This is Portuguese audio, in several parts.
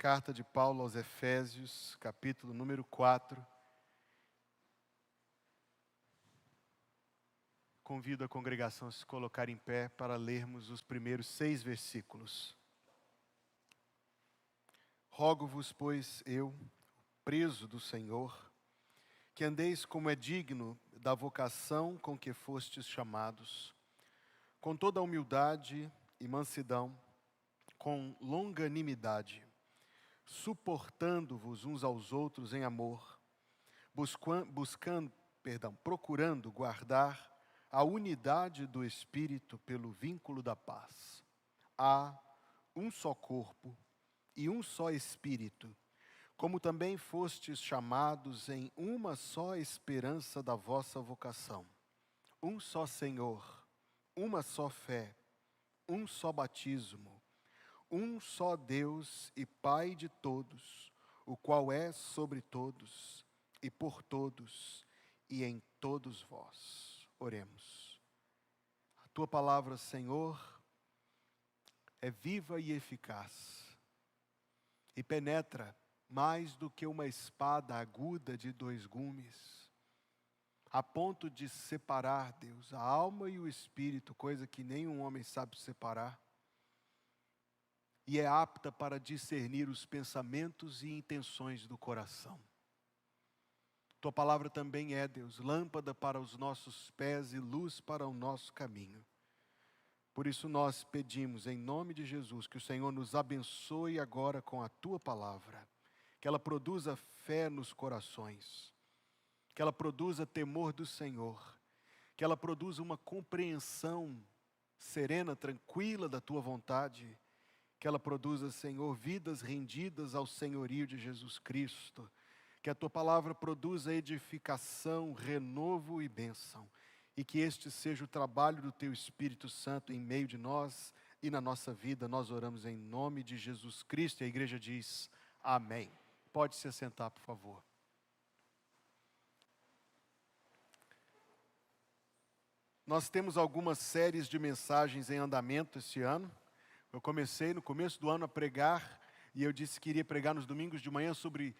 Carta de Paulo aos Efésios, capítulo número 4. Convido a congregação a se colocar em pé para lermos os primeiros 6 versículos. Rogo-vos, pois, eu, preso do Senhor, que andeis como é digno da vocação com que fostes chamados, com toda a humildade e mansidão, com longanimidade, suportando-vos uns aos outros em amor, procurando guardar a unidade do Espírito pelo vínculo da paz. Há um só corpo e um só Espírito, como também fostes chamados em uma só esperança da vossa vocação. Um só Senhor, uma só fé, um só batismo, um só Deus e Pai de todos, o qual é sobre todos e por todos e em todos vós. Oremos. A tua palavra, Senhor, é viva e eficaz e penetra mais do que uma espada aguda de 2 gumes, a ponto de separar, Deus, a alma e o espírito, coisa que nenhum homem sabe separar, e é apta para discernir os pensamentos e intenções do coração. Tua palavra também é, Deus, lâmpada para os nossos pés e luz para o nosso caminho. Por isso nós pedimos, em nome de Jesus, que o Senhor nos abençoe agora com a tua palavra, que ela produza fé nos corações, que ela produza temor do Senhor, que ela produza uma compreensão serena, tranquila da tua vontade, que ela produza, Senhor, vidas rendidas ao senhorio de Jesus Cristo, que a tua palavra produza edificação, renovo e bênção, e que este seja o trabalho do teu Espírito Santo em meio de nós e na nossa vida. Nós oramos em nome de Jesus Cristo, e a igreja diz amém. Pode se assentar, por favor. Nós temos algumas séries de mensagens em andamento esse ano. Eu comecei no começo do ano a pregar, e eu disse que iria pregar nos domingos de manhã sobre,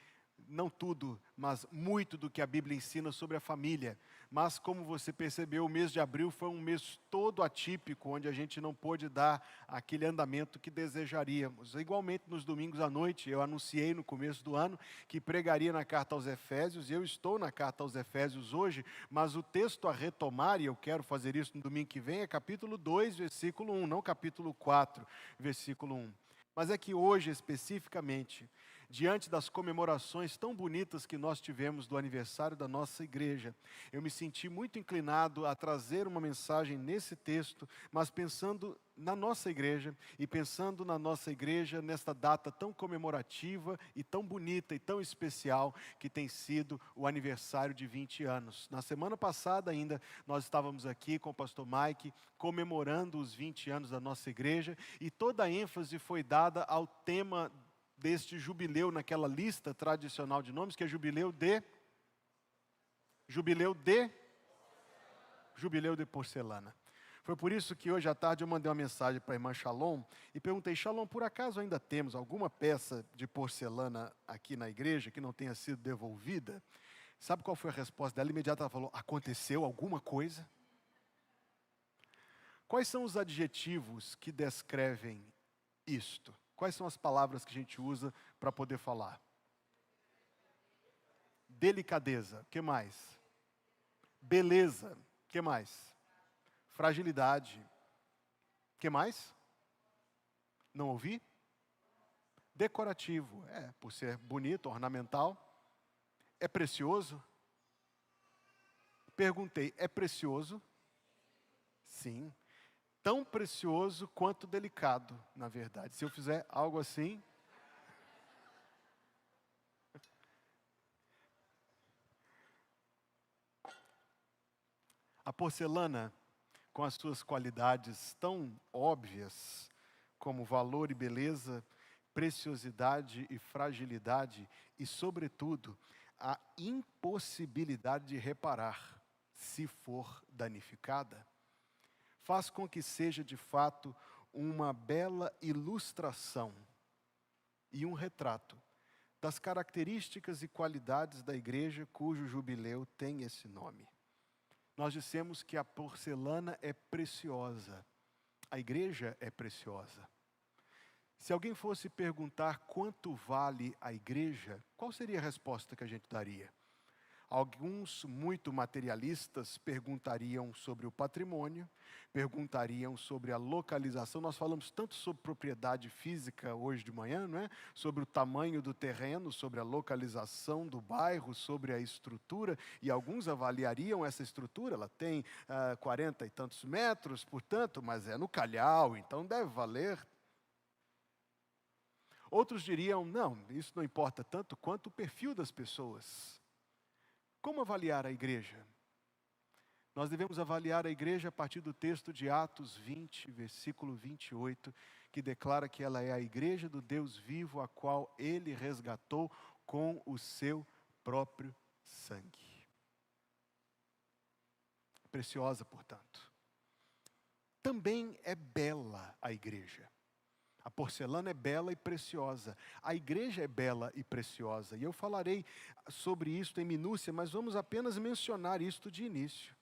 não tudo, mas muito do que a Bíblia ensina sobre a família. Mas como você percebeu, o mês de abril foi um mês todo atípico, onde a gente não pôde dar aquele andamento que desejaríamos. Igualmente nos domingos à noite, eu anunciei no começo do ano que pregaria na carta aos Efésios, e eu estou na carta aos Efésios hoje, mas o texto a retomar, e eu quero fazer isso no domingo que vem, é capítulo 2, versículo 1, não capítulo 4, versículo 1. Mas é que hoje, especificamente, diante das comemorações tão bonitas que nós tivemos do aniversário da nossa igreja, eu me senti muito inclinado a trazer uma mensagem nesse texto, mas pensando na nossa igreja, e pensando na nossa igreja nesta data tão comemorativa e tão bonita e tão especial que tem sido o aniversário de 20 anos. Na semana passada ainda, nós estávamos aqui com o pastor Mike, comemorando os 20 anos da nossa igreja, e toda a ênfase foi dada ao tema deste jubileu naquela lista tradicional de nomes, que é jubileu de porcelana. Foi por isso que hoje à tarde eu mandei uma mensagem para a irmã Shalom e perguntei: Shalom, por acaso ainda temos alguma peça de porcelana aqui na igreja que não tenha sido devolvida? Sabe qual foi a resposta dela? Imediatamente ela falou: aconteceu alguma coisa? Quais são os adjetivos que descrevem isto? Quais são as palavras que a gente usa para poder falar? Delicadeza, o que mais? Beleza, o que mais? Fragilidade, o que mais? Não ouvi? Decorativo, por ser bonito, ornamental. É precioso? Perguntei, é precioso? Sim. Tão precioso quanto delicado, na verdade. Se eu fizer algo assim... A porcelana, com as suas qualidades tão óbvias, como valor e beleza, preciosidade e fragilidade, e, sobretudo, a impossibilidade de reparar, se for danificada, faz com que seja, de fato, uma bela ilustração e um retrato das características e qualidades da igreja cujo jubileu tem esse nome. Nós dissemos que a porcelana é preciosa, a igreja é preciosa. Se alguém fosse perguntar quanto vale a igreja, qual seria a resposta que a gente daria? Alguns muito materialistas perguntariam sobre o patrimônio, perguntariam sobre a localização. Nós falamos tanto sobre propriedade física hoje de manhã, não é? Sobre o tamanho do terreno, sobre a localização do bairro, sobre a estrutura. E alguns avaliariam essa estrutura, ela tem 40 e tantos metros, portanto, mas é no calhau, então deve valer. Outros diriam, não, isso não importa tanto quanto o perfil das pessoas. Como avaliar a igreja? Nós devemos avaliar a igreja a partir do texto de Atos 20, versículo 28, que declara que ela é a igreja do Deus vivo, a qual Ele resgatou com o seu próprio sangue. Preciosa, portanto. Também é bela a igreja. A porcelana é bela e preciosa. A igreja é bela e preciosa. E eu falarei sobre isso em minúcia, mas vamos apenas mencionar isto de início.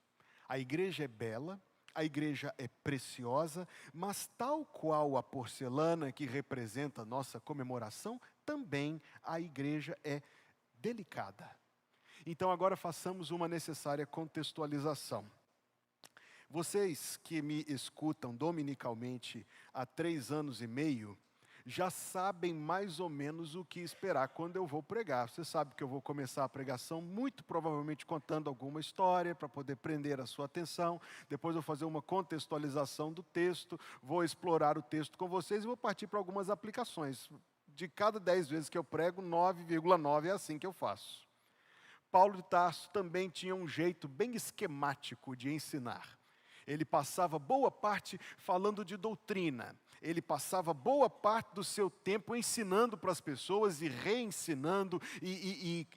A igreja é bela, a igreja é preciosa, mas tal qual a porcelana que representa a nossa comemoração, também a igreja é delicada. Então agora façamos uma necessária contextualização. Vocês que me escutam dominicalmente há 3 anos e meio, já sabem mais ou menos o que esperar quando eu vou pregar. Você sabe que eu vou começar a pregação muito provavelmente contando alguma história para poder prender a sua atenção. Depois eu vou fazer uma contextualização do texto, vou explorar o texto com vocês e vou partir para algumas aplicações. De cada 10 vezes que eu prego, 9,9 é assim que eu faço. Paulo de Tarso também tinha um jeito bem esquemático de ensinar. Ele passava boa parte falando de doutrina. Ele passava boa parte do seu tempo ensinando para as pessoas e reensinando e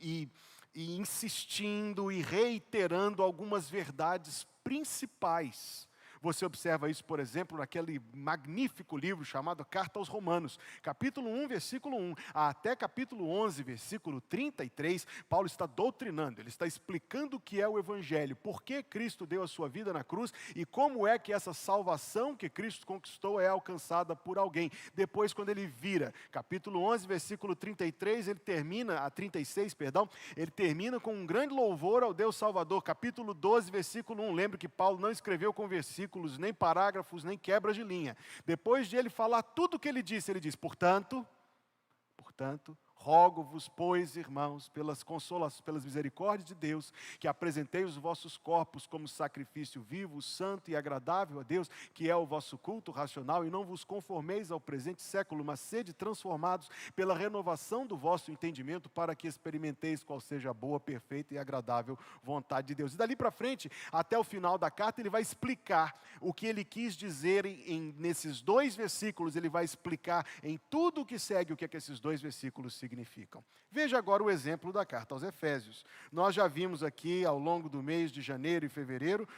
insistindo e reiterando algumas verdades principais. Você observa isso, por exemplo, naquele magnífico livro chamado Carta aos Romanos, capítulo 1, versículo 1, até capítulo 11, versículo 33, Paulo está doutrinando, ele está explicando o que é o Evangelho, por que Cristo deu a sua vida na cruz e como é que essa salvação que Cristo conquistou é alcançada por alguém. Depois, quando ele vira, capítulo 11, versículo 33, ele termina com um grande louvor ao Deus Salvador. Capítulo 12, versículo 1, lembre que Paulo não escreveu com versículos, nem parágrafos, nem quebras de linha. Depois de ele falar tudo o que ele diz, portanto, rogo-vos, pois, irmãos, pelas misericórdias de Deus, que apresentei os vossos corpos como sacrifício vivo, santo e agradável a Deus, que é o vosso culto racional, e não vos conformeis ao presente século, mas sede transformados pela renovação do vosso entendimento, para que experimenteis qual seja a boa, perfeita e agradável vontade de Deus. E dali para frente, até o final da carta, ele vai explicar o que ele quis dizer nesses 2 versículos, ele vai explicar em tudo o que segue o que é que esses 2 versículos significam. Veja agora o exemplo da carta aos Efésios. Nós já vimos aqui ao longo do mês de janeiro e fevereiro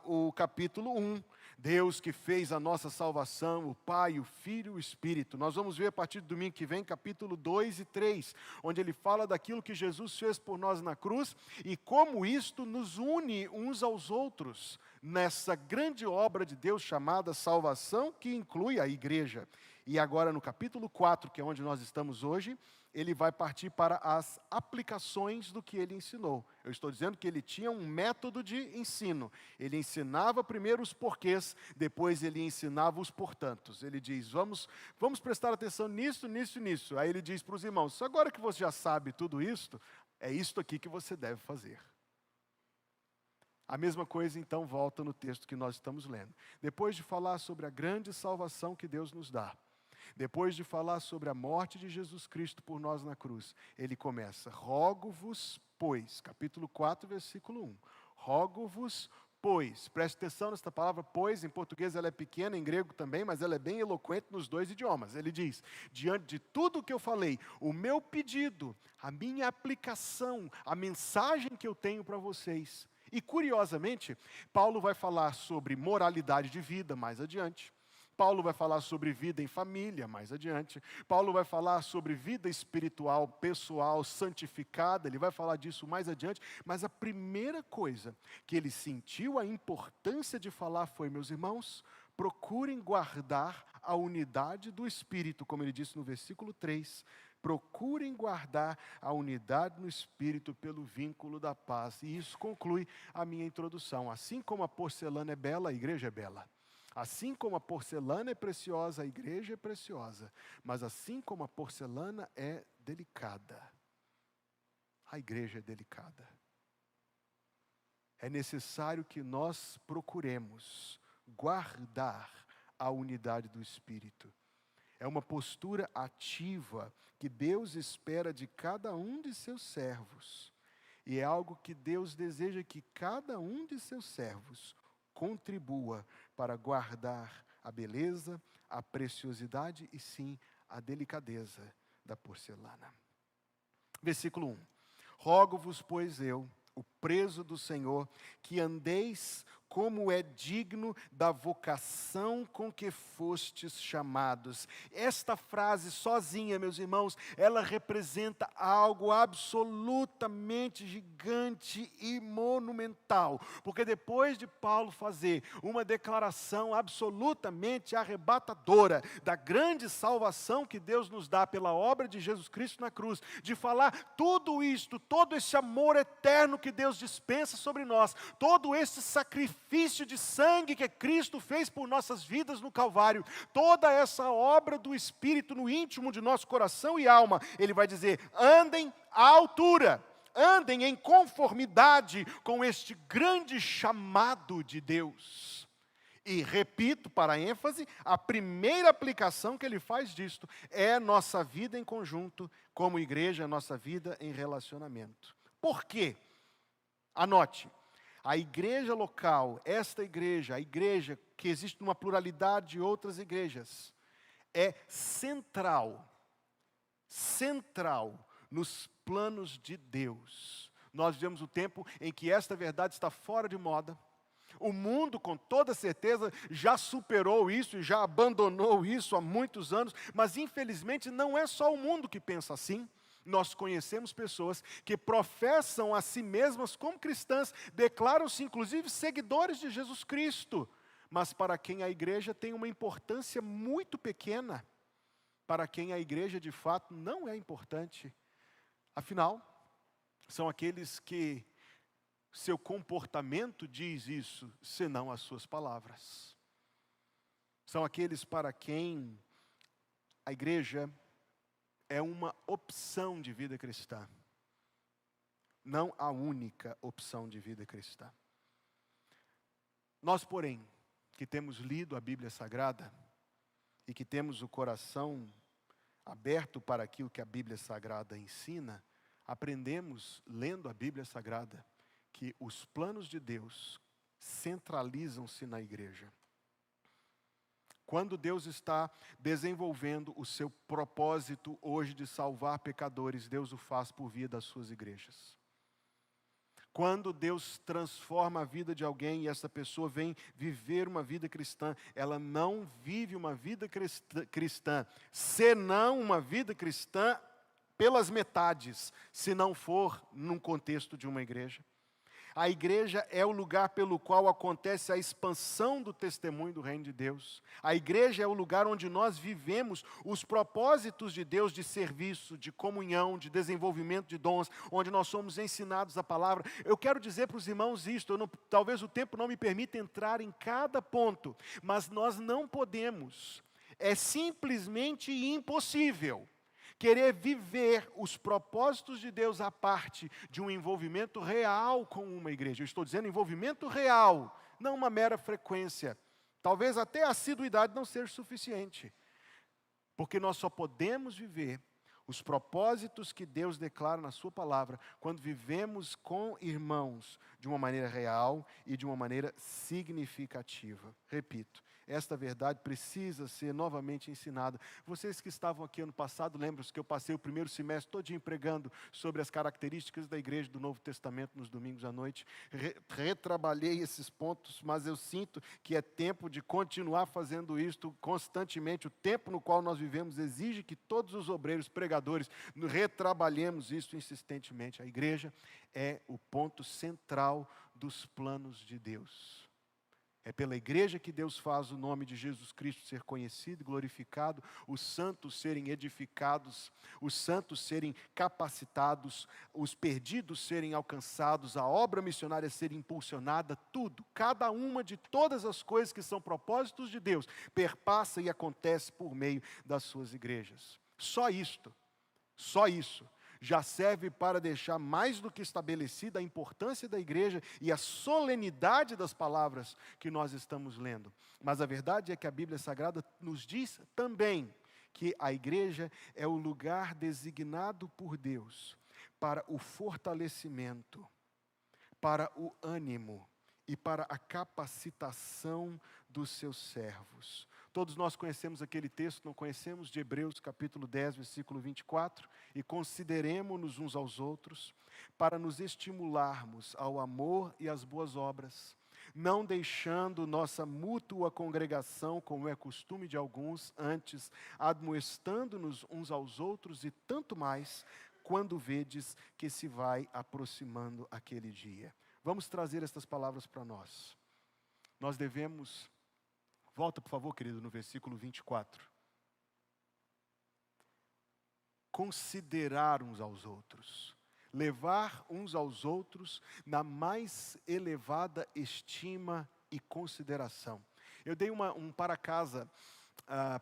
o capítulo 1. Deus que fez a nossa salvação, o Pai, o Filho e o Espírito. Nós vamos ver a partir do domingo que vem, capítulo 2 e 3, onde ele fala daquilo que Jesus fez por nós na cruz e como isto nos une uns aos outros nessa grande obra de Deus chamada salvação, que inclui a igreja. E agora no capítulo 4, que é onde nós estamos hoje, ele vai partir para as aplicações do que ele ensinou. Eu estou dizendo que ele tinha um método de ensino. Ele ensinava primeiro os porquês, depois ele ensinava os portantos. Ele diz, vamos prestar atenção nisso, nisso e nisso. Aí ele diz para os irmãos, agora que você já sabe tudo isto, é isto aqui que você deve fazer. A mesma coisa, então, volta no texto que nós estamos lendo. Depois de falar sobre a grande salvação que Deus nos dá, depois de falar sobre a morte de Jesus Cristo por nós na cruz, ele começa, rogo-vos, pois, capítulo 4, versículo 1, rogo-vos, pois, preste atenção nesta palavra, pois, em português ela é pequena, em grego também, mas ela é bem eloquente nos 2 idiomas. Ele diz, diante de tudo o que eu falei, o meu pedido, a minha aplicação, a mensagem que eu tenho para vocês. E curiosamente, Paulo vai falar sobre moralidade de vida mais adiante. Paulo vai falar sobre vida em família mais adiante. Paulo vai falar sobre vida espiritual, pessoal, santificada. Ele vai falar disso mais adiante. Mas a primeira coisa que ele sentiu a importância de falar foi: meus irmãos, procurem guardar a unidade do Espírito, como ele disse no versículo 3. Procurem guardar a unidade no Espírito pelo vínculo da paz. E isso conclui a minha introdução. Assim como a porcelana é bela, a igreja é bela. Assim como a porcelana é preciosa, a igreja é preciosa. Mas assim como a porcelana é delicada, a igreja é delicada. É necessário que nós procuremos guardar a unidade do Espírito. É uma postura ativa que Deus espera de cada um de seus servos. E é algo que Deus deseja que cada um de seus servos contribua para guardar a beleza, a preciosidade e sim a delicadeza da porcelana. Versículo 1. Rogo-vos, pois eu, o preso do Senhor, que andeis como é digno da vocação com que fostes chamados. Esta frase sozinha, meus irmãos, ela representa algo absolutamente gigante e monumental. Porque depois de Paulo fazer uma declaração absolutamente arrebatadora da grande salvação que Deus nos dá pela obra de Jesus Cristo na cruz, de falar tudo isto, todo esse amor eterno que Deus dispensa sobre nós, todo esse sacrifício de sangue que Cristo fez por nossas vidas no Calvário, toda essa obra do Espírito no íntimo de nosso coração e alma, ele vai dizer: andem à altura, andem em conformidade com este grande chamado de Deus. E repito, para ênfase, a primeira aplicação que ele faz disto é nossa vida em conjunto, como igreja, nossa vida em relacionamento. Por quê? Anote. A igreja local, esta igreja, a igreja que existe numa pluralidade de outras igrejas, é central nos planos de Deus. Nós vivemos o tempo em que esta verdade está fora de moda. O mundo, com toda certeza, já superou isso e já abandonou isso há muitos anos, mas infelizmente não é só o mundo que pensa assim. Nós conhecemos pessoas que professam a si mesmas como cristãs, declaram-se inclusive seguidores de Jesus Cristo, mas para quem a igreja tem uma importância muito pequena, para quem a igreja de fato não é importante. Afinal, são aqueles que seu comportamento diz isso, senão as suas palavras. São aqueles para quem a igreja é uma opção de vida cristã, não a única opção de vida cristã. Nós, porém, que temos lido a Bíblia Sagrada e que temos o coração aberto para aquilo que a Bíblia Sagrada ensina, aprendemos, lendo a Bíblia Sagrada, que os planos de Deus centralizam-se na igreja. Quando Deus está desenvolvendo o seu propósito hoje de salvar pecadores, Deus o faz por via das suas igrejas. Quando Deus transforma a vida de alguém e essa pessoa vem viver uma vida cristã, ela não vive uma vida cristã, senão uma vida cristã pelas metades, se não for num contexto de uma igreja. A igreja é o lugar pelo qual acontece a expansão do testemunho do reino de Deus. A igreja é o lugar onde nós vivemos os propósitos de Deus de serviço, de comunhão, de desenvolvimento de dons, onde nós somos ensinados a palavra. Eu quero dizer para os irmãos isto, talvez o tempo não me permita entrar em cada ponto, mas nós não podemos, é simplesmente impossível querer viver os propósitos de Deus à parte de um envolvimento real com uma igreja. Eu estou dizendo envolvimento real, não uma mera frequência. Talvez até a assiduidade não seja suficiente. Porque nós só podemos viver os propósitos que Deus declara na sua palavra quando vivemos com irmãos de uma maneira real e de uma maneira significativa. Repito, esta verdade precisa ser novamente ensinada. Vocês que estavam aqui ano passado, lembram-se que eu passei o primeiro semestre todinho pregando sobre as características da igreja do Novo Testamento nos domingos à noite. Retrabalhei esses pontos, mas eu sinto que é tempo de continuar fazendo isto constantemente. O tempo no qual nós vivemos exige que todos os obreiros, pregadores, retrabalhemos isso insistentemente. A igreja é o ponto central dos planos de Deus. É pela igreja que Deus faz o nome de Jesus Cristo ser conhecido e glorificado, os santos serem edificados, os santos serem capacitados, os perdidos serem alcançados, a obra missionária ser impulsionada, tudo, cada uma de todas as coisas que são propósitos de Deus, perpassa e acontece por meio das suas igrejas. Só isso já serve para deixar mais do que estabelecida a importância da igreja e a solenidade das palavras que nós estamos lendo. Mas a verdade é que a Bíblia Sagrada nos diz também que a igreja é o lugar designado por Deus para o fortalecimento, para o ânimo e para a capacitação dos seus servos. Todos nós conhecemos aquele texto, não conhecemos? De Hebreus capítulo 10, versículo 24. E consideremo-nos uns aos outros para nos estimularmos ao amor e às boas obras, não deixando nossa mútua congregação, como é costume de alguns, antes admoestando-nos uns aos outros, e tanto mais, quando vedes que se vai aproximando aquele dia. Vamos trazer estas palavras para nós. Nós devemos... Volta, por favor, querido, no versículo 24. Considerar uns aos outros. Levar uns aos outros na mais elevada estima e consideração. Eu dei um para-casa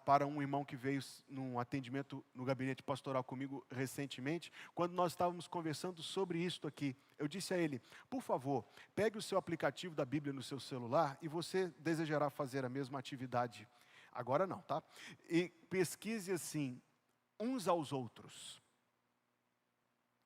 para um irmão que veio num atendimento no gabinete pastoral comigo recentemente, quando nós estávamos conversando sobre isto aqui. Eu disse a ele, por favor, pegue o seu aplicativo da Bíblia no seu celular e você desejará fazer a mesma atividade. Agora não, tá? E pesquise assim, uns aos outros.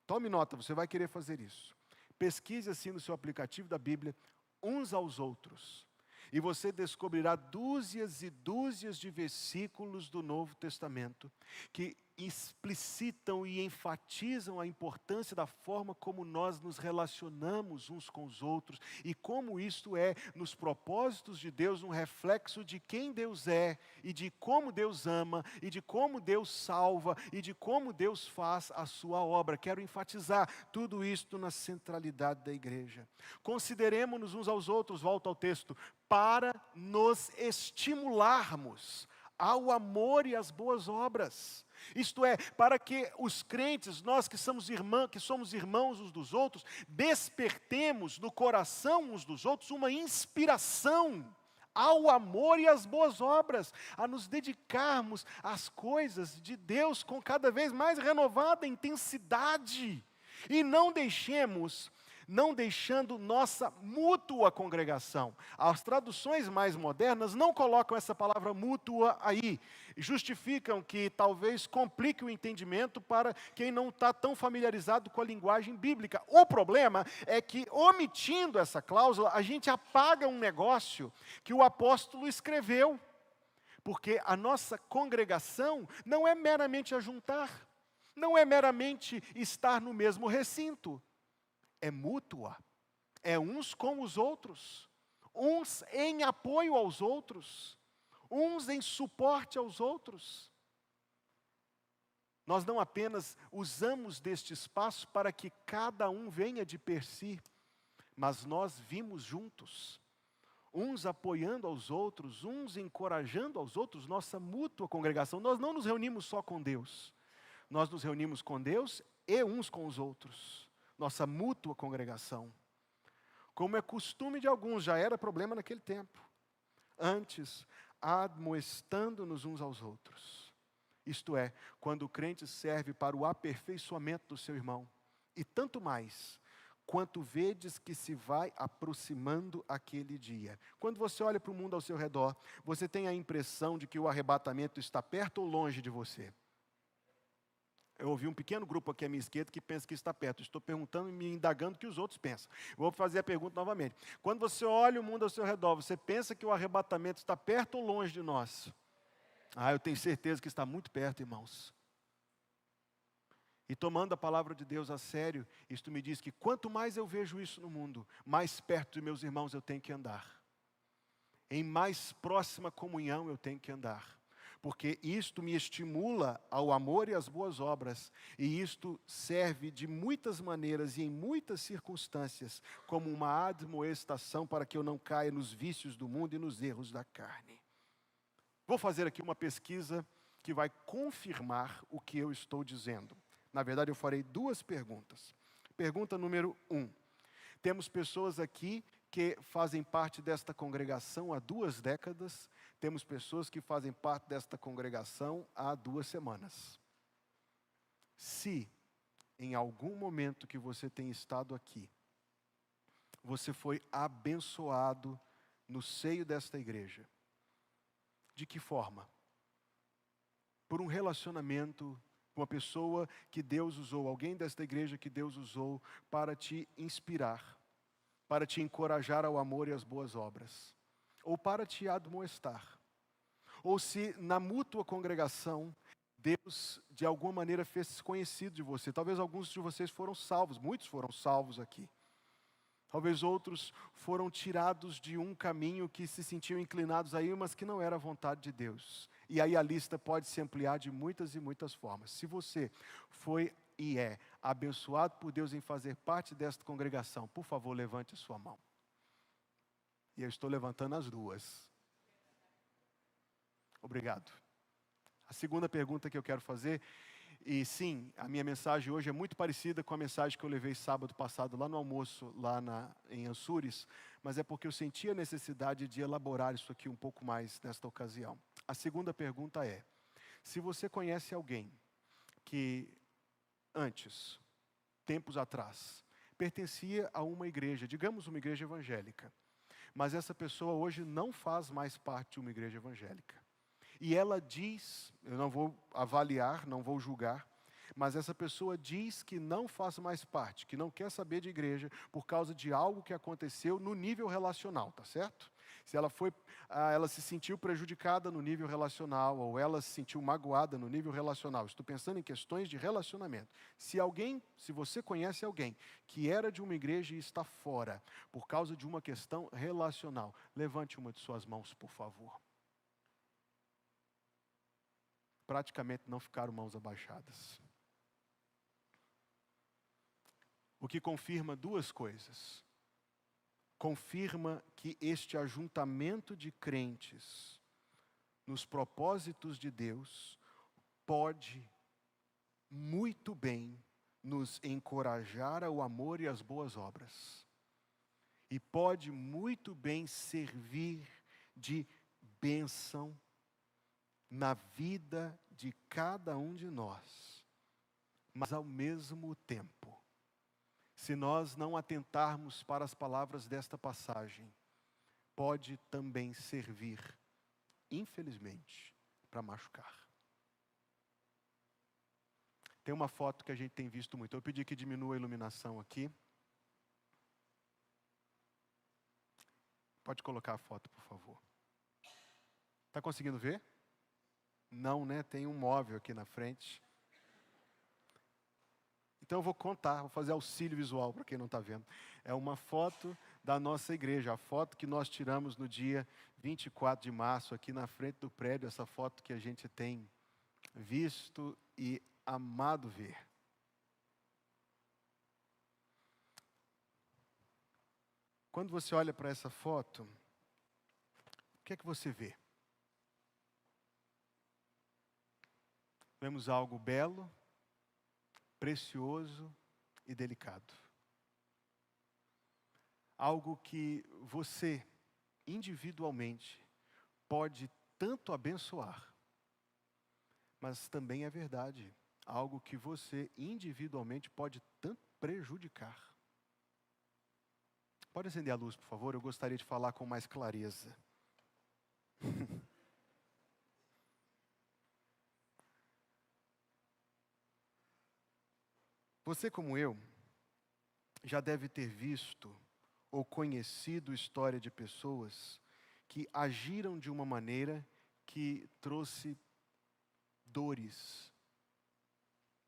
Tome nota, você vai querer fazer isso. Pesquise assim no seu aplicativo da Bíblia, uns aos outros. E você descobrirá dúzias e dúzias de versículos do Novo Testamento que explicitam e enfatizam a importância da forma como nós nos relacionamos uns com os outros e como isto é, nos propósitos de Deus, um reflexo de quem Deus é e de como Deus ama e de como Deus salva e de como Deus faz a sua obra. Quero enfatizar tudo isto na centralidade da igreja. Consideremos-nos uns aos outros, volto ao texto, para nos estimularmos ao amor e às boas obras. Isto é, para que os crentes, nós que somos irmãos uns dos outros, despertemos no coração uns dos outros uma inspiração ao amor e às boas obras, a nos dedicarmos às coisas de Deus com cada vez mais renovada intensidade. E não deixando nossa mútua congregação. As traduções mais modernas não colocam essa palavra mútua aí. Justificam que talvez complique o entendimento para quem não está tão familiarizado com a linguagem bíblica. O problema é que, omitindo essa cláusula, a gente apaga um negócio que o apóstolo escreveu. Porque a nossa congregação não é meramente ajuntar, não é meramente estar no mesmo recinto. É mútua, é uns com os outros, uns em apoio aos outros, uns em suporte aos outros. Nós não apenas usamos deste espaço para que cada um venha de per si, mas nós vimos juntos, uns apoiando aos outros, uns encorajando aos outros, nossa mútua congregação. Nós não nos reunimos só com Deus, nós nos reunimos com Deus e uns com os outros. Nossa mútua congregação. Como é costume de alguns, já era problema naquele tempo. Antes, admoestando-nos uns aos outros. Isto é, quando o crente serve para o aperfeiçoamento do seu irmão. E tanto mais, quanto vedes que se vai aproximando aquele dia. Quando você olha para o mundo ao seu redor, você tem a impressão de que o arrebatamento está perto ou longe de você? Eu ouvi um pequeno grupo aqui à minha esquerda que pensa que está perto. Estou perguntando e me indagando o que os outros pensam. Vou fazer a pergunta novamente. Quando você olha o mundo ao seu redor, você pensa que o arrebatamento está perto ou longe de nós? Eu tenho certeza que está muito perto, irmãos. E tomando a palavra de Deus a sério, isto me diz que quanto mais eu vejo isso no mundo, mais perto de meus irmãos eu tenho que andar. Em mais próxima comunhão eu tenho que andar. Porque isto me estimula ao amor e às boas obras, e isto serve de muitas maneiras e em muitas circunstâncias, como uma admoestação para que eu não caia nos vícios do mundo e nos erros da carne. Vou fazer aqui uma pesquisa que vai confirmar o que eu estou dizendo. Na verdade, eu farei 2 perguntas. Pergunta número 1. Temos pessoas aqui que fazem parte desta congregação há 2 décadas, temos pessoas que fazem parte desta congregação há 2 semanas. Se, em algum momento que você tem estado aqui, você foi abençoado no seio desta igreja, de que forma? Por um relacionamento com uma pessoa que Deus usou, alguém desta igreja que Deus usou para te inspirar, para te encorajar ao amor e às boas obras, ou para te admoestar, ou se na mútua congregação, Deus de alguma maneira fez conhecido de você. Talvez alguns de vocês foram salvos, muitos foram salvos aqui. Talvez outros foram tirados de um caminho que se sentiam inclinados a ir, mas que não era a vontade de Deus. E aí a lista pode se ampliar de muitas e muitas formas. Se você foi e é abençoado por Deus em fazer parte desta congregação, por favor, levante a sua mão. E eu estou levantando as 2. Obrigado. A segunda pergunta que eu quero fazer, e sim, a minha mensagem hoje é muito parecida com a mensagem que eu levei sábado passado lá no almoço, em Açores, mas é porque eu senti a necessidade de elaborar isso aqui um pouco mais nesta ocasião. A segunda pergunta é, se você conhece alguém que antes, tempos atrás, pertencia a uma igreja, digamos uma igreja evangélica, mas essa pessoa hoje não faz mais parte de uma igreja evangélica. E ela diz, eu não vou avaliar, não vou julgar, mas essa pessoa diz que não faz mais parte, que não quer saber de igreja por causa de algo que aconteceu no nível relacional, tá certo? Se ela se sentiu prejudicada no nível relacional, ou ela se sentiu magoada no nível relacional, estou pensando em questões de relacionamento. Se você conhece alguém que era de uma igreja e está fora, por causa de uma questão relacional, levante uma de suas mãos, por favor. Praticamente não ficaram mãos abaixadas. O que confirma 2 coisas. Confirma que este ajuntamento de crentes nos propósitos de Deus pode muito bem nos encorajar ao amor e às boas obras. E pode muito bem servir de bênção na vida de cada um de nós. Mas ao mesmo tempo, se nós não atentarmos para as palavras desta passagem, pode também servir, infelizmente, para machucar. Tem uma foto que a gente tem visto muito. Eu pedi que diminua a iluminação aqui. Pode colocar a foto, por favor. Está conseguindo ver? Não, né? Tem um móvel aqui na frente. Então eu vou contar, vou fazer auxílio visual para quem não está vendo. É uma foto da nossa igreja, a foto que nós tiramos no dia 24 de março, aqui na frente do prédio, essa foto que a gente tem visto e amado ver. Quando você olha para essa foto, o que é que você vê? Vemos algo belo, precioso e delicado. Algo que você, individualmente, pode tanto abençoar, mas também é verdade, algo que você, individualmente, pode tanto prejudicar. Pode acender a luz, por favor? Eu gostaria de falar com mais clareza. Você, como eu, já deve ter visto ou conhecido história de pessoas que agiram de uma maneira que trouxe dores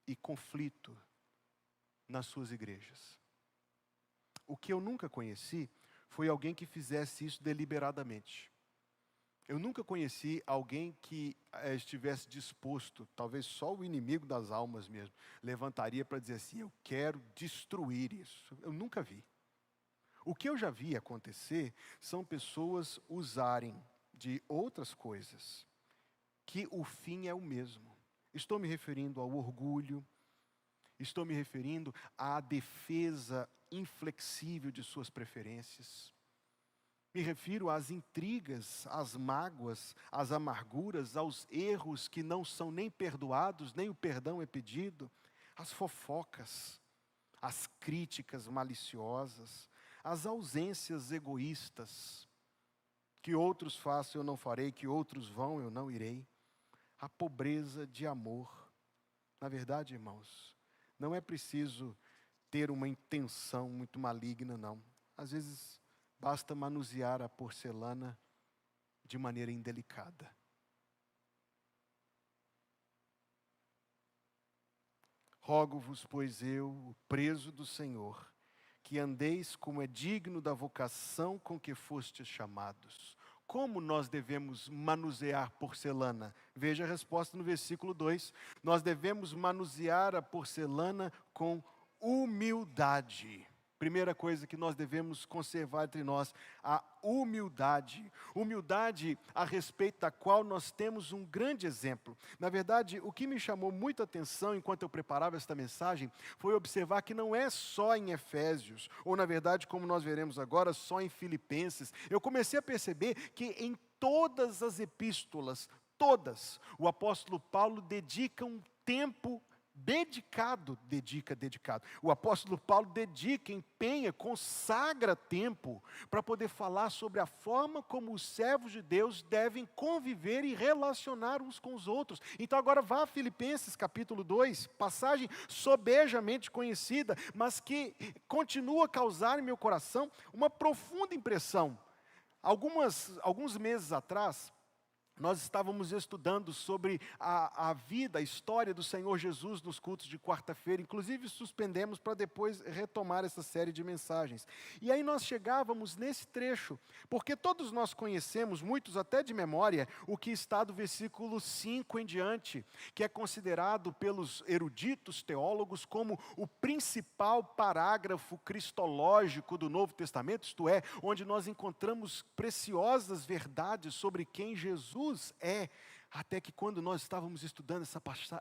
e conflito nas suas igrejas. O que eu nunca conheci foi alguém que fizesse isso deliberadamente. Eu nunca conheci alguém que estivesse disposto, talvez só o inimigo das almas mesmo, levantaria para dizer assim, eu quero destruir isso. Eu nunca vi. O que eu já vi acontecer são pessoas usarem de outras coisas, que o fim é o mesmo. Estou me referindo ao orgulho, estou me referindo à defesa inflexível de suas preferências. Me refiro às intrigas, às mágoas, às amarguras, aos erros que não são nem perdoados, nem o perdão é pedido, às fofocas, às críticas maliciosas, às ausências egoístas, que outros façam eu não farei, que outros vão eu não irei, à pobreza de amor. Na verdade, irmãos, não é preciso ter uma intenção muito maligna, não. Às vezes, basta manusear a porcelana de maneira indelicada. Rogo-vos, pois eu, o preso do Senhor, que andeis como é digno da vocação com que fostes chamados. Como nós devemos manusear porcelana? Veja a resposta no versículo 2. Nós devemos manusear a porcelana com humildade. Primeira coisa que nós devemos conservar entre nós, a humildade. Humildade a respeito da qual nós temos um grande exemplo. Na verdade, o que me chamou muita atenção enquanto eu preparava esta mensagem, foi observar que não é só em Efésios, ou na verdade, como nós veremos agora, só em Filipenses. Eu comecei a perceber que em todas as epístolas, todas, o apóstolo Paulo dedica um tempo dedicado. O apóstolo Paulo dedica, empenha, consagra tempo para poder falar sobre a forma como os servos de Deus devem conviver e relacionar uns com os outros. Então agora vá a Filipenses capítulo 2, passagem sobejamente conhecida, mas que continua a causar em meu coração uma profunda impressão. Alguns meses atrás, nós estávamos estudando sobre a vida, a história do Senhor Jesus nos cultos de quarta-feira. Inclusive suspendemos para depois retomar essa série de mensagens. E aí nós chegávamos nesse trecho, porque todos nós conhecemos, muitos até de memória, o que está do versículo 5 em diante, que é considerado pelos eruditos teólogos como o principal parágrafo cristológico do Novo Testamento, isto é, onde nós encontramos preciosas verdades sobre quem Jesus é. Até que quando nós estávamos estudando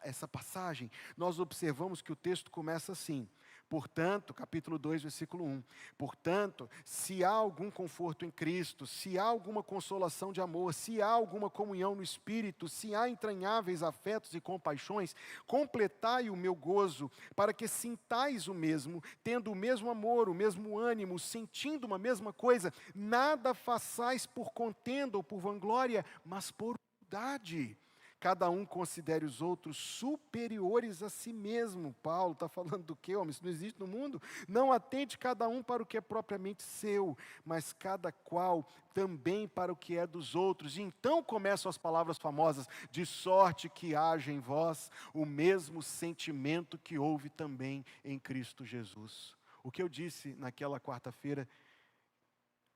essa passagem, nós observamos que o texto começa assim. Portanto, capítulo 2, versículo 1. Portanto, se há algum conforto em Cristo, se há alguma consolação de amor, se há alguma comunhão no Espírito, se há entranháveis afetos e compaixões, completai o meu gozo, para que sintais o mesmo, tendo o mesmo amor, o mesmo ânimo, sentindo uma mesma coisa, nada façais por contenda ou por vanglória, mas por humildade. Cada um considere os outros superiores a si mesmo. Paulo está falando do quê, homem? Isso não existe no mundo. Não atente cada um para o que é propriamente seu, mas cada qual também para o que é dos outros. E então começam as palavras famosas, de sorte que haja em vós o mesmo sentimento que houve também em Cristo Jesus. O que eu disse naquela quarta-feira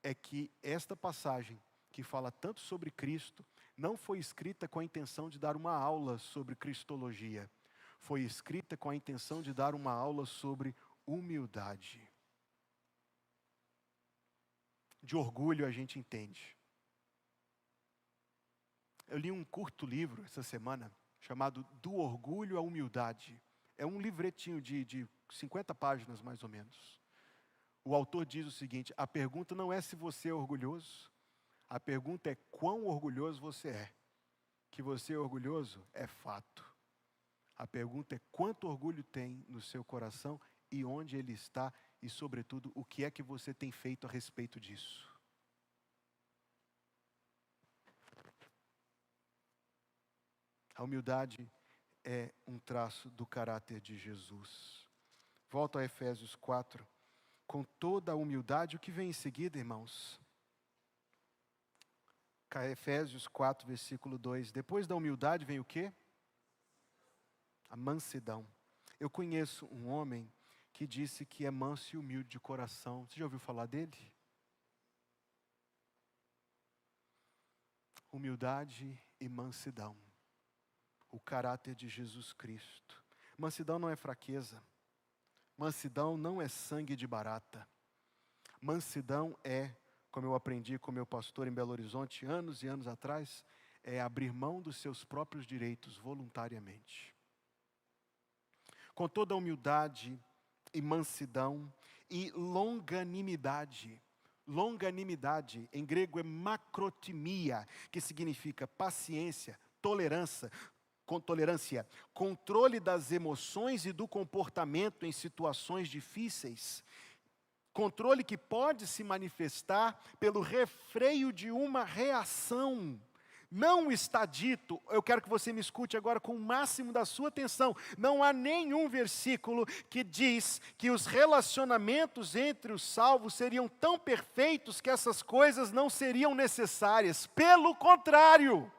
é que esta passagem, que fala tanto sobre Cristo, não foi escrita com a intenção de dar uma aula sobre cristologia. Foi escrita com a intenção de dar uma aula sobre humildade. De orgulho a gente entende. Eu li um curto livro essa semana, chamado Do Orgulho à Humildade. É um livretinho de 50 páginas, mais ou menos. O autor diz o seguinte: a pergunta não é se você é orgulhoso, a pergunta é quão orgulhoso você é. Que você é orgulhoso é fato. A pergunta é quanto orgulho tem no seu coração e onde ele está e, sobretudo, o que é que você tem feito a respeito disso. A humildade é um traço do caráter de Jesus. Volto a Efésios 4. Com toda a humildade, o que vem em seguida, irmãos? Efésios 4, versículo 2. Depois da humildade vem o quê? A mansidão. Eu conheço um homem que disse que é manso e humilde de coração. Você já ouviu falar dele? Humildade e mansidão. O caráter de Jesus Cristo. Mansidão não é fraqueza. Mansidão não é sangue de barata. Mansidão é, como eu aprendi com meu pastor em Belo Horizonte anos e anos atrás, é abrir mão dos seus próprios direitos voluntariamente. Com toda a humildade e mansidão e longanimidade. Longanimidade, em grego é macrotimia, que significa paciência, tolerância, controle das emoções e do comportamento em situações difíceis. Controle que pode se manifestar pelo refreio de uma reação. Não está dito, eu quero que você me escute agora com o máximo da sua atenção, não há nenhum versículo que diz que os relacionamentos entre os salvos seriam tão perfeitos que essas coisas não seriam necessárias. Pelo contrário,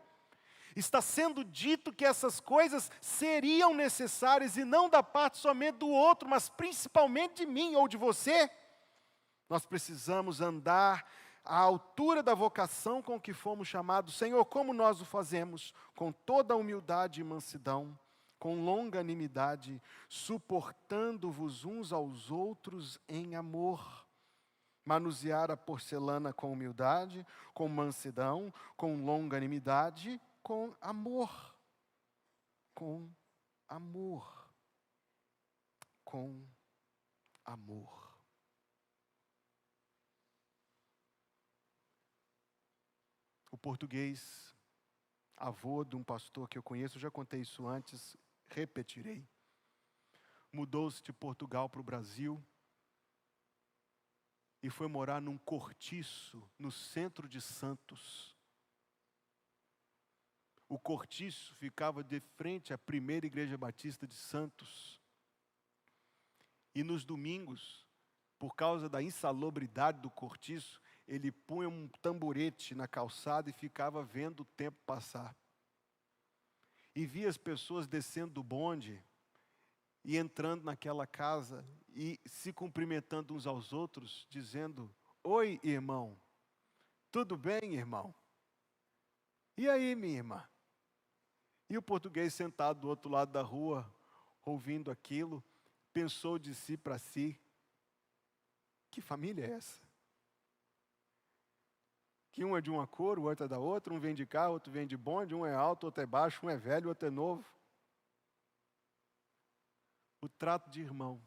está sendo dito que essas coisas seriam necessárias e não da parte somente do outro, mas principalmente de mim ou de você. Nós precisamos andar à altura da vocação com que fomos chamados. Senhor, como nós o fazemos? Com toda a humildade e mansidão, com longanimidade, suportando-vos uns aos outros em amor. Manusear a porcelana com humildade, com mansidão, com longanimidade, com amor. Com amor. Com amor. O português, avô de um pastor que eu conheço, eu já contei isso antes, repetirei. Mudou-se de Portugal para o Brasil e foi morar num cortiço no centro de Santos. O cortiço ficava de frente à primeira igreja batista de Santos. E nos domingos, por causa da insalubridade do cortiço, ele punha um tamborete na calçada e ficava vendo o tempo passar. E via as pessoas descendo do bonde e entrando naquela casa e se cumprimentando uns aos outros, dizendo: oi, irmão, tudo bem, irmão? E aí, minha irmã? E o português sentado do outro lado da rua, ouvindo aquilo, pensou de si para si: que família é essa? Que um é de uma cor, o outro é da outra, um vem de carro, outro vem de bonde, um é alto, outro é baixo, um é velho, outro é novo. O trato de irmão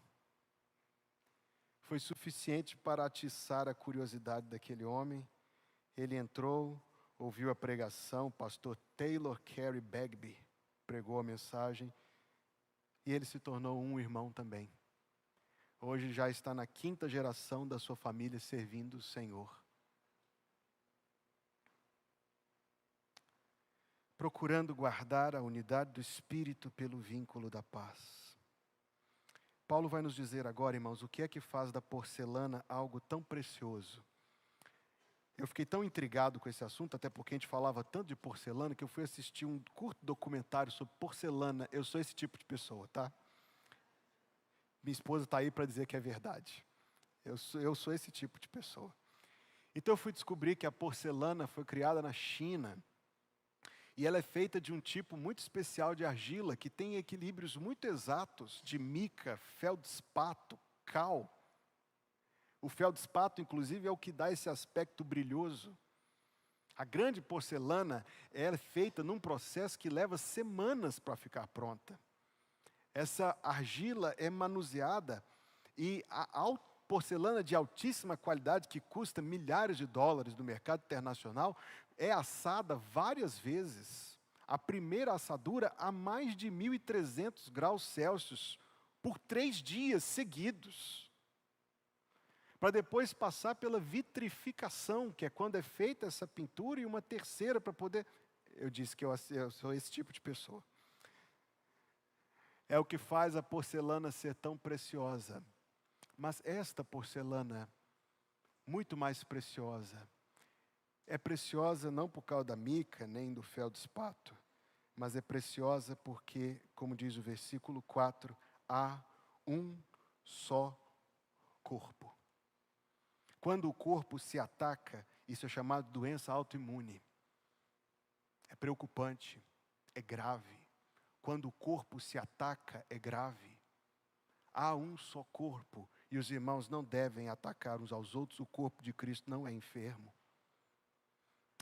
foi suficiente para atiçar a curiosidade daquele homem. Ele entrou, ouviu a pregação, o pastor Taylor Carey Bagby pregou a mensagem, e ele se tornou um irmão também. Hoje já está na 5ª geração da sua família servindo o Senhor. Procurando guardar a unidade do Espírito pelo vínculo da paz. Paulo vai nos dizer agora, irmãos, o que é que faz da porcelana algo tão precioso. Eu fiquei tão intrigado com esse assunto, até porque a gente falava tanto de porcelana, que eu fui assistir um curto documentário sobre porcelana. Eu sou esse tipo de pessoa, tá? Minha esposa está aí para dizer que é verdade. Eu sou esse tipo de pessoa. Então eu fui descobrir que a porcelana foi criada na China. E ela é feita de um tipo muito especial de argila, que tem equilíbrios muito exatos de mica, feldspato, cal. O feldspato, inclusive, é o que dá esse aspecto brilhoso. A grande porcelana é feita num processo que leva semanas para ficar pronta. Essa argila é manuseada e a porcelana de altíssima qualidade, que custa milhares de dólares no mercado internacional, é assada várias vezes. A primeira assadura a mais de 1.300 graus Celsius por 3 dias seguidos. Para depois passar pela vitrificação, que é quando é feita essa pintura, e uma terceira para poder... Eu disse que eu sou esse tipo de pessoa. é o que faz a porcelana ser tão preciosa. Mas esta porcelana, muito mais preciosa, é preciosa não por causa da mica, nem do feldspato, mas é preciosa porque, como diz o versículo 4, há um só corpo. Quando o corpo se ataca, isso é chamado de doença autoimune. É preocupante, é grave. Quando o corpo se ataca, é grave. Há um só corpo e os irmãos não devem atacar uns aos outros. O corpo de Cristo não é enfermo.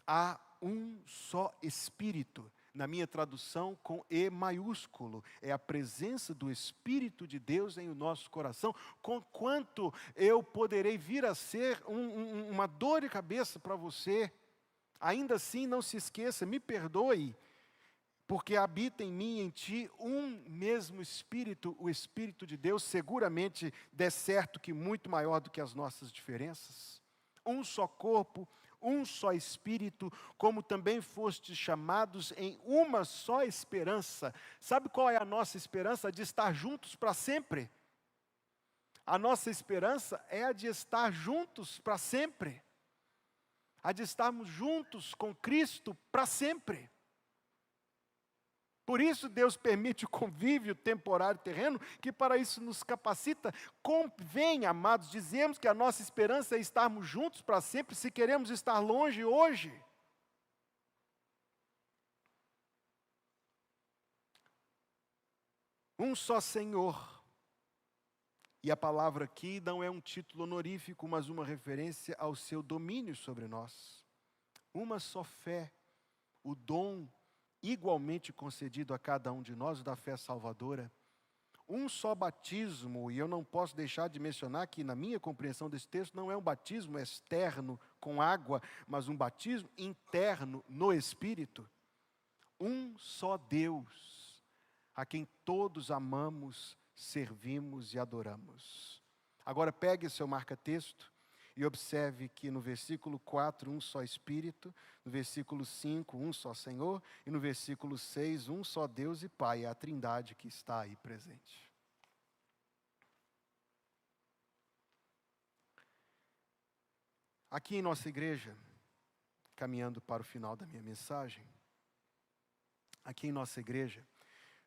Há um só Espírito. Na minha tradução, com E maiúsculo, é a presença do Espírito de Deus em o nosso coração, conquanto eu poderei vir a ser uma dor de cabeça para você. Ainda assim, não se esqueça, me perdoe, porque habita em mim e em ti um mesmo Espírito, o Espírito de Deus, seguramente dê certo que muito maior do que as nossas diferenças. Um só corpo, um só Espírito, como também fostes chamados em uma só esperança. Sabe qual é a nossa esperança? De estar juntos para sempre. A nossa esperança é a de estar juntos para sempre. A de estarmos juntos com Cristo para sempre. Por isso Deus permite o convívio temporário terreno, que para isso nos capacita. Convém, amados, dizemos que a nossa esperança é estarmos juntos para sempre, se queremos estar longe hoje. Um só Senhor. E a palavra aqui não é um título honorífico, mas uma referência ao seu domínio sobre nós. Uma só fé, o dom igualmente concedido a cada um de nós, da fé salvadora. Um só batismo, e eu não posso deixar de mencionar que na minha compreensão desse texto não é um batismo externo com água, mas um batismo interno no Espírito. Um só Deus, a quem todos amamos, servimos e adoramos. Agora pegue o seu marca-texto e observe que no versículo 4, um só Espírito, no versículo 5, um só Senhor, e no versículo 6, um só Deus e Pai, é a Trindade que está aí presente. Aqui em nossa igreja, caminhando para o final da minha mensagem, aqui em nossa igreja,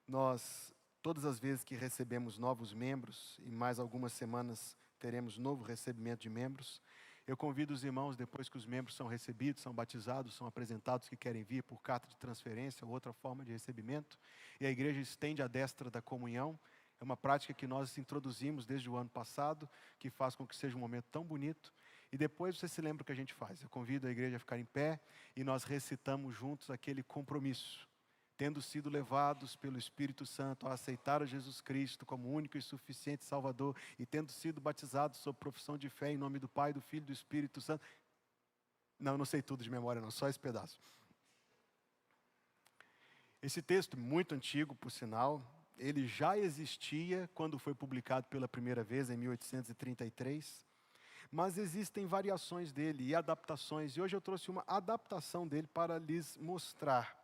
nós, todas as vezes que recebemos novos membros, e mais algumas semanas teremos novo recebimento de membros, eu convido os irmãos, depois que os membros são recebidos, são batizados, são apresentados que querem vir por carta de transferência ou outra forma de recebimento, e a igreja estende a destra da comunhão. É uma prática que nós introduzimos desde o ano passado, que faz com que seja um momento tão bonito. E depois você se lembra o que a gente faz. Eu convido a igreja a ficar em pé e nós recitamos juntos aquele compromisso. Tendo sido levados pelo Espírito Santo a aceitar a Jesus Cristo como único e suficiente Salvador, e tendo sido batizados sob profissão de fé em nome do Pai, do Filho e do Espírito Santo. Não sei tudo de memória não, só esse pedaço. Esse texto, muito antigo, por sinal, ele já existia quando foi publicado pela primeira vez, em 1833, mas existem variações dele e adaptações, e hoje eu trouxe uma adaptação dele para lhes mostrar.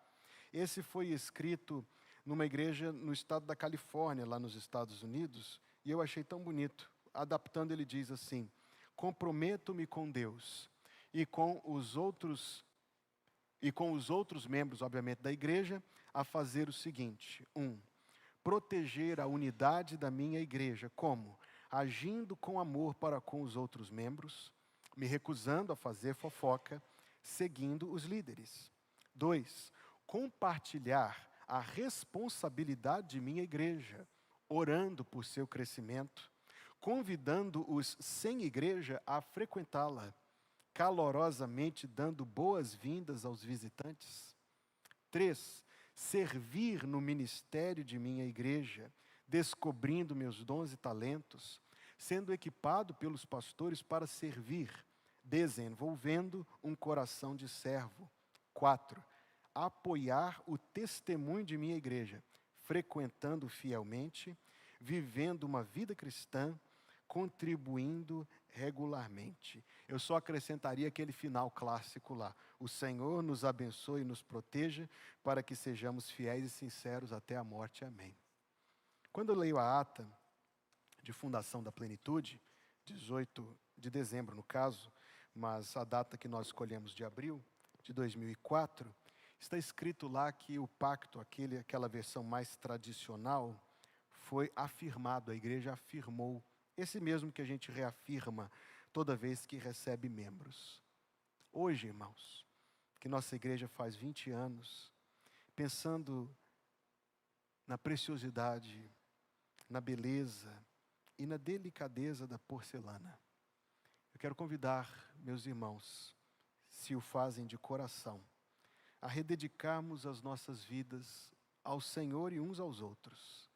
Esse foi escrito numa igreja no estado da Califórnia, lá nos Estados Unidos, e eu achei tão bonito. Adaptando, ele diz assim: comprometo-me com Deus e com os outros membros, obviamente, da igreja, a fazer o seguinte: 1. Proteger a unidade da minha igreja. Como? Agindo com amor para com os outros membros, me recusando a fazer fofoca, seguindo os líderes. 2. Compartilhar a responsabilidade de minha igreja, orando por seu crescimento, convidando os sem igreja a frequentá-la, calorosamente dando boas-vindas aos visitantes. 3. Servir no ministério de minha igreja, descobrindo meus dons e talentos, sendo equipado pelos pastores para servir, desenvolvendo um coração de servo. 4. Apoiar o testemunho de minha igreja, frequentando fielmente, vivendo uma vida cristã, contribuindo regularmente. Eu só acrescentaria aquele final clássico lá: o Senhor nos abençoe e nos proteja, para que sejamos fiéis e sinceros até a morte. Amém. Quando eu leio a ata de fundação da Plenitude, 18 de dezembro no caso, mas a data que nós escolhemos de abril de 2004, está escrito lá que o pacto, aquela versão mais tradicional, foi afirmado, a igreja afirmou, esse mesmo que a gente reafirma toda vez que recebe membros. Hoje, irmãos, que nossa igreja faz 20 anos, pensando na preciosidade, na beleza e na delicadeza da porcelana, eu quero convidar meus irmãos, se o fazem de coração, a rededicarmos as nossas vidas ao Senhor e uns aos outros,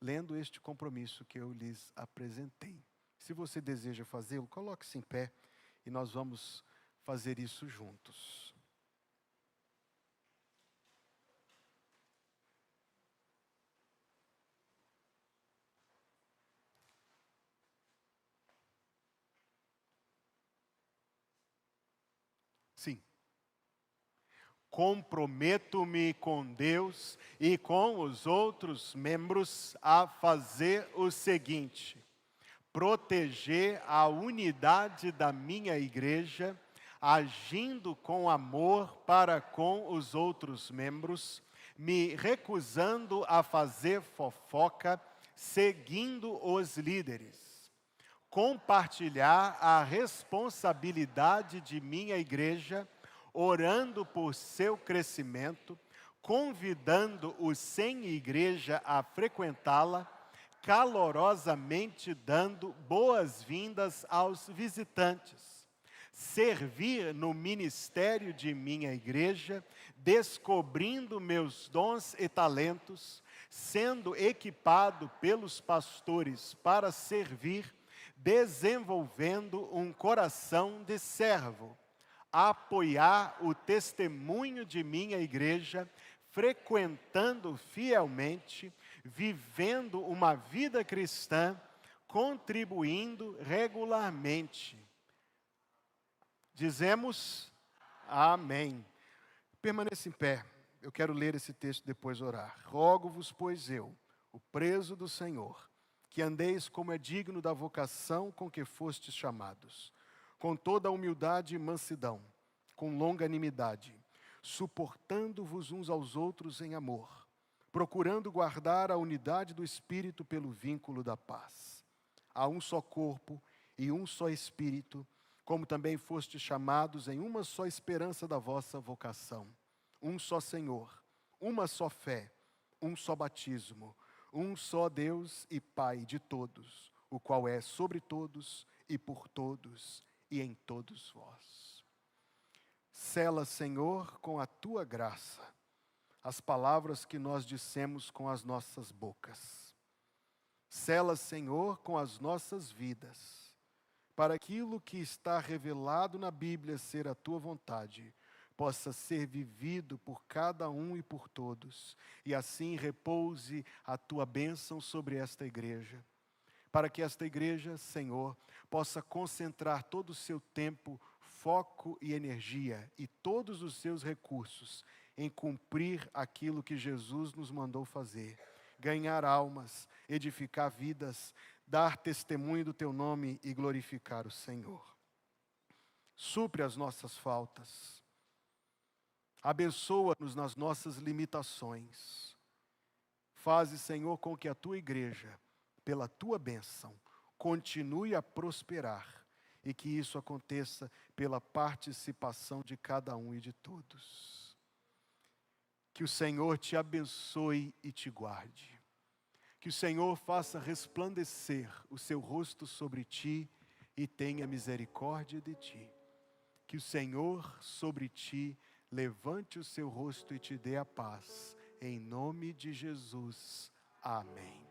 lendo este compromisso que eu lhes apresentei. Se você deseja fazê-lo, coloque-se em pé e nós vamos fazer isso juntos. Sim. Comprometo-me com Deus e com os outros membros a fazer o seguinte: proteger a unidade da minha igreja, agindo com amor para com os outros membros, me recusando a fazer fofoca, seguindo os líderes. Compartilhar a responsabilidade de minha igreja, orando por seu crescimento, convidando os sem igreja a frequentá-la, calorosamente dando boas-vindas aos visitantes. Servir no ministério de minha igreja, descobrindo meus dons e talentos, sendo equipado pelos pastores para servir, desenvolvendo um coração de servo, apoiar o testemunho de minha igreja, frequentando fielmente, vivendo uma vida cristã, contribuindo regularmente. Dizemos amém. Permaneça em pé. Eu quero ler esse texto e depois orar. Rogo-vos, pois eu, o preso do Senhor, que andeis como é digno da vocação com que fostes chamados, com toda a humildade e mansidão, com longanimidade, suportando-vos uns aos outros em amor, procurando guardar a unidade do Espírito pelo vínculo da paz. Há um só corpo e um só Espírito, como também fostes chamados em uma só esperança da vossa vocação. Um só Senhor, uma só fé, um só batismo, um só Deus e Pai de todos, o qual é sobre todos e por todos e em todos vós. Sela, Senhor, com a tua graça, as palavras que nós dissemos com as nossas bocas. Sela, Senhor, com as nossas vidas, para aquilo que está revelado na Bíblia ser a tua vontade, possa ser vivido por cada um e por todos, e assim repouse a tua bênção sobre esta igreja, para que esta igreja, Senhor, possa concentrar todo o seu tempo, foco e energia, e todos os seus recursos, em cumprir aquilo que Jesus nos mandou fazer, ganhar almas, edificar vidas, dar testemunho do teu nome e glorificar o Senhor. Supre as nossas faltas, abençoa-nos nas nossas limitações. Faze, Senhor, com que a tua igreja, pela tua bênção, continue a prosperar e que isso aconteça pela participação de cada um e de todos. Que o Senhor te abençoe e te guarde. Que o Senhor faça resplandecer o seu rosto sobre ti e tenha misericórdia de ti. Que o Senhor sobre ti levante o seu rosto e te dê a paz. Em nome de Jesus. Amém.